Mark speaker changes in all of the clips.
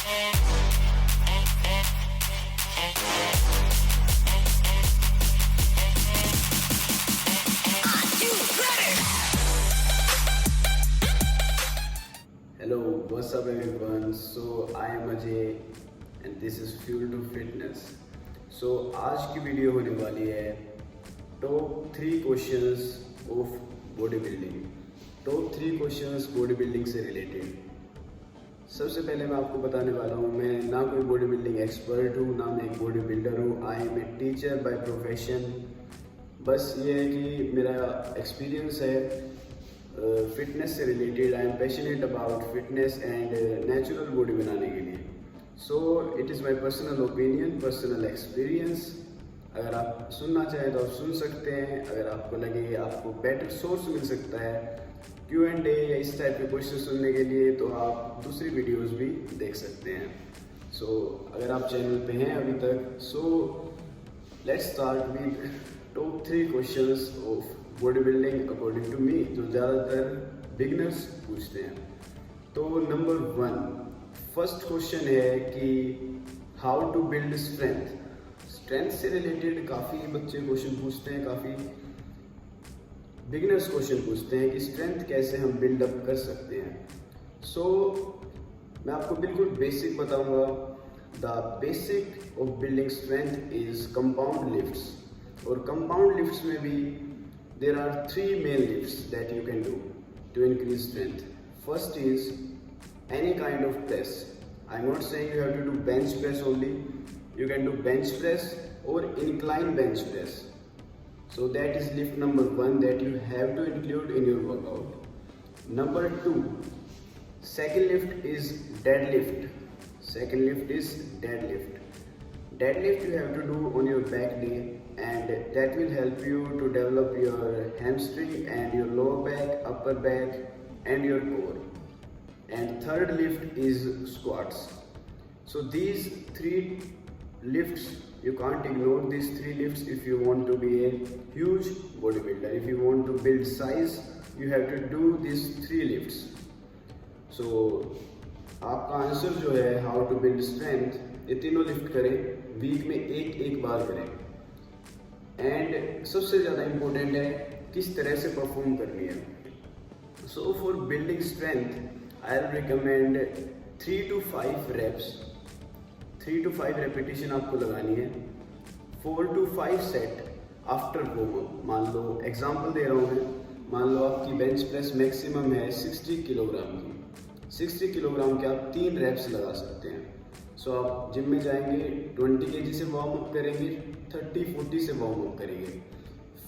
Speaker 1: Hello, what's up everyone? So I am Ajay and this is Fuel to Fitness. So आज की video होने वाली है top 3 questions of body building. Top 3 questions body building से related. सबसे पहले मैं आपको बताने वाला हूँ, मैं ना कोई बॉडी बिल्डिंग एक्सपर्ट हूँ, ना मैं एक बॉडी बिल्डर हूँ। I am a teacher by profession. बस ये है कि मेरा एक्सपीरियंस है फिटनेस से related. I am passionate about fitness and natural body बनाने के लिए। So it is my personal opinion, personal experience. अगर आप सुनना चाहें तो आप सुन सकते हैं। अगर आपको लगे आपको बेटर सोर्स मिल सकता है Q&A या इस टाइप के क्वेश्चन सुनने के लिए, तो आप दूसरी वीडियोस भी देख सकते हैं। सो अगर आप चैनल पे हैं अभी तक, so let's start with top 3 questions of body building according to me, जो ज़्यादातर बिगनर्स पूछते हैं। तो नंबर 1 फर्स्ट क्वेश्चन है कि how to build strength. Strength से रिलेटेड काफ़ी बच्चे क्वेश्चन पूछते हैं, काफ़ी बिगनर्स क्वेश्चन पूछते हैं कि स्ट्रेंथ कैसे हम बिल्डअप कर सकते हैं। सो मैं आपको बिल्कुल बेसिक बताऊंगा। The basic of building strength is compound lifts. और कंपाउंड लिफ्ट्स में भी there are 3 main lifts that you can do to increase strength. First is any kind of press. I'm not saying you have to do bench press only. You can do bench press or incline bench press. So that is lift number 1 that you have to include in your workout. Number 2, second lift is deadlift. Second lift is deadlift. Deadlift you have to do on your back day, and that will help you to develop your hamstring and your lower back, upper back and your core. And third lift is squats. So these 3 lifts, you can't ignore these 3 lifts if you want to be a huge bodybuilder. If you want to build size, you have to do these 3 lifts. So आपका answer जो है how to build strength, ये तीनों lift करें, week में एक बार करें। And सबसे ज़्यादा इम्पोर्टेंट है किस तरह से परफॉर्म करनी है। So for building strength I will recommend 3 to 5 reps। 3 to 5 repetition आपको लगानी है। 4 to 5 सेट आफ्टर वार्म। मान लो एग्जांपल दे रहा हूँ मैं, मान लो आपकी बेंच प्रेस मैक्सिमम है 60 किलोग्राम की। 60 किलोग्राम के आप 3 रेप्स लगा सकते हैं। सो आप जिम में जाएंगे, 20 kg से वार्म अप करेंगे, 30-40 से वार्म अप करेंगे।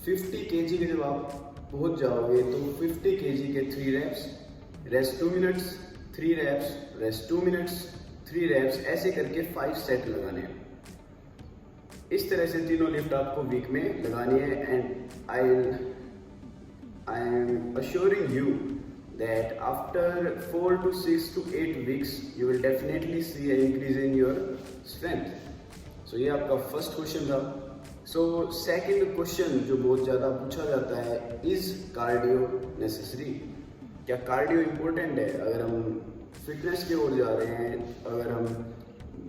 Speaker 1: 50 kg के जब आप पहुंच जाओगे तो 50 kg के 3 reps, rest 2 minutes, 3 reps, rest 2 minutes, 3 reps, ऐसे करके 5 सेट लगाने हैं। इस तरह से तीनों लिफ्ट आपको वीक में लगानी है। And I am assuring you that after 4 to 6 to 8 weeks you will definitely see an increase in your strength. So ये आपका फर्स्ट क्वेश्चन था। सो सेकंड क्वेश्चन जो बहुत ज़्यादा पूछा जाता है, इज कार्डियो नेसेसरी। क्या कार्डियो इम्पोर्टेंट है? अगर हम फिटनेस की ओर जा रहे हैं, अगर हम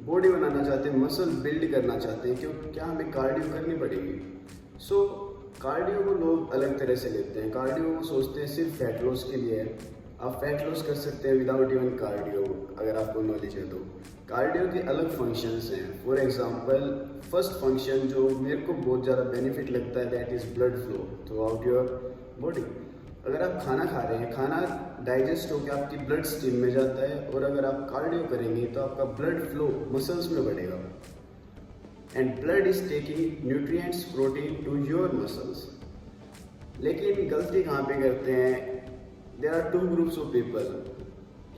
Speaker 1: बॉडी बनाना चाहते हैं, मसल बिल्ड करना चाहते हैं, क्यों क्या हमें कार्डियो करनी पड़ेगी? सो कार्डियो को लोग अलग तरह से लेते हैं। कार्डियो को सोचते हैं सिर्फ फैट लॉस के लिए है। आप फैट लॉस कर सकते हैं विदाउट इवन कार्डियो, अगर आपको नॉलेज है तो। कार्डियो के अलग फंक्शंस हैं। फॉर एग्जांपल फर्स्ट फंक्शन जो मेरे को बहुत ज़्यादा बेनिफिट लगता है, that is blood flow through out your body. अगर आप खाना खा रहे हैं, खाना डाइजेस्ट होकर आपकी ब्लड स्ट्रीम में जाता है, और अगर आप कार्डियो करेंगे तो आपका ब्लड फ्लो मसल्स में बढ़ेगा। And blood is taking nutrients, protein to your muscles. लेकिन गलती कहाँ पे करते हैं? There are 2 groups of people.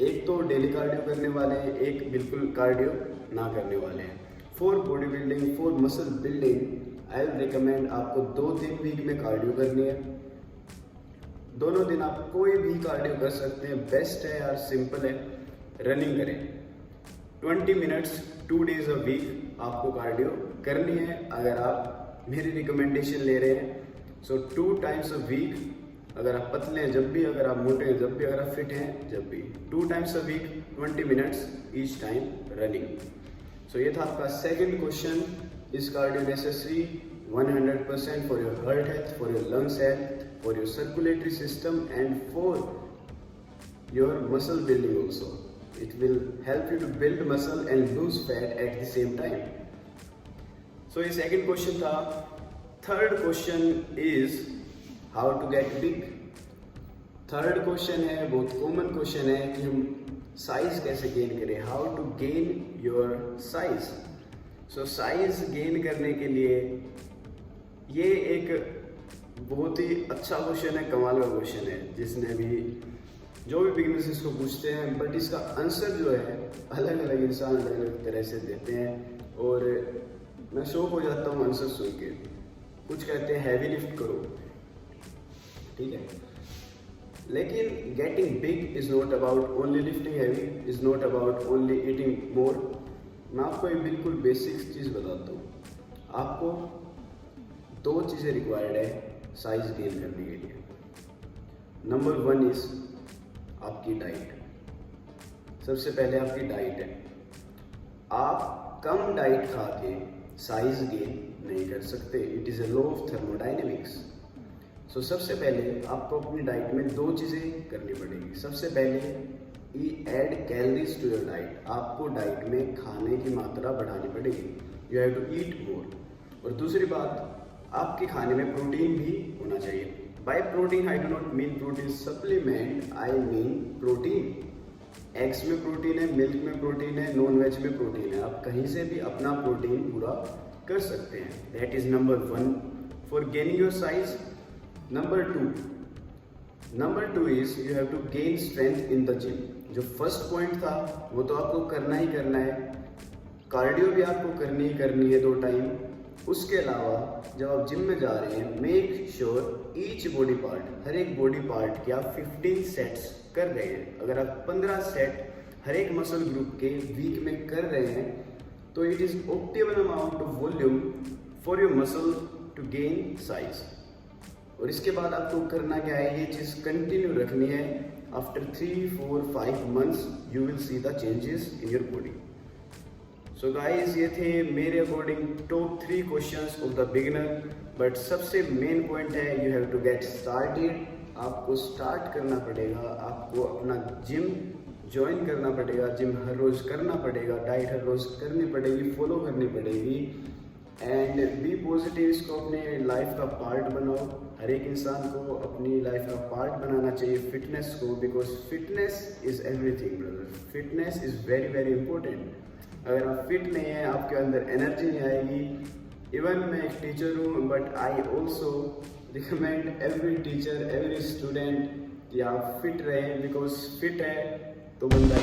Speaker 1: एक तो डेली कार्डियो करने वाले हैं, एक बिल्कुल कार्डियो ना करने वाले हैं। For body building, for muscle building, I will recommend आपको 2-3 वीक में कार्डियो करनी है। दोनों दिन आप कोई भी कार्डियो कर सकते हैं। बेस्ट है यार, सिंपल है, रनिंग करें 20 मिनट्स 2 days अ वीक आपको कार्डियो करनी है। अगर आप मेरी रिकमेंडेशन ले रहे हैं, सो 2 times अ वीक अगर आप पतले हैं जब भी, अगर आप मोटे हैं जब भी, अगर आप फिट हैं जब भी। 2 times a week 20 minutes each time running। सो ये था आपका second question. Is cardio necessary? 100% for your heart health, for your lungs health, for your circulatory system and for your muscle building also. It will help you to build muscle and lose fat at the same time. So ये second question था। Third question is how to get big. Third question है, बहुत common question है कि हम size कैसे gain करें, how to gain your size. So size gain करने के लिए ये एक बहुत ही अच्छा क्वेश्चन है, कमाल का क्वेश्चन है, जिसने भी जो भी बिगिनर्स इसको पूछते हैं, बट इसका आंसर जो है अलग अलग इंसान अलग अलग तरह से देते हैं और मैं शॉक हो जाता हूँ आंसर सुन के। कुछ कहते हैं हैवी लिफ्ट करो, ठीक है, लेकिन getting big is not about only lifting heavy, is not about only eating मोर। मैं आपको एक बिल्कुल बेसिक चीज़ बताता हूँ। आपको 2 चीज़ें रिक्वायर्ड है साइज गेन करने के लिए। नंबर 1 इज आपकी डाइट। सबसे पहले आपकी डाइट है। आप कम डाइट खा के साइज गेन नहीं कर सकते। It is a law of thermodynamics. So सबसे पहले आपको अपनी डाइट में 2 चीज़ें करनी पड़ेगी। सबसे पहले add calories to your diet. आपको डाइट में खाने की मात्रा बढ़ानी पड़ेगी। You have to eat more. और दूसरी बात, आपके खाने में प्रोटीन भी होना चाहिए। Bye protein I do not mean protein supplement, I mean protein. Eggs में प्रोटीन है, मिल्क में प्रोटीन है, नॉन वेज में प्रोटीन है। आप कहीं से भी अपना प्रोटीन पूरा कर सकते हैं। That is number 1 for gaining your size. Number 2 is you have to gain strength in the gym. जो फर्स्ट पॉइंट था वो तो आपको करना ही करना है, कार्डियो भी आपको करनी ही करनी है 2 टाइम। उसके अलावा जब आप जिम में जा रहे हैं, make sure each body part, हर एक बॉडी पार्ट के आप 15 सेट्स कर रहे हैं। अगर आप 15 सेट हर एक मसल ग्रुप के वीक में कर रहे हैं तो it is optimal amount of volume for your muscle to gain size. और इसके बाद आपको करना क्या है, ये चीज़ कंटिन्यू रखनी है। After 3, 4, 5 months you will see the changes in your body. So guys, ये थे मेरे according top 3 questions of the beginner. But सबसे मेन पॉइंट है you have to get started. आपको स्टार्ट करना पड़ेगा, आपको अपना जिम ज्वाइन करना पड़ेगा, जिम हर रोज़ करना पड़ेगा, डाइट हर रोज़ करनी पड़ेगी, फॉलो करनी पड़ेगी। एंड बी पॉजिटिव, इसको अपने लाइफ का पार्ट बनाओ। हर एक इंसान को अपनी लाइफ का पार्ट बनाना चाहिए फिटनेस को, because fitness is everything brother. Fitness is very very important. अगर आप फिट नहीं हैं, आपके अंदर एनर्जी नहीं आएगी। इवन मैं एक टीचर हूँ, but I also recommend every teacher, every student कि आप फिट रहें, बिकॉज फिट है तो बंदा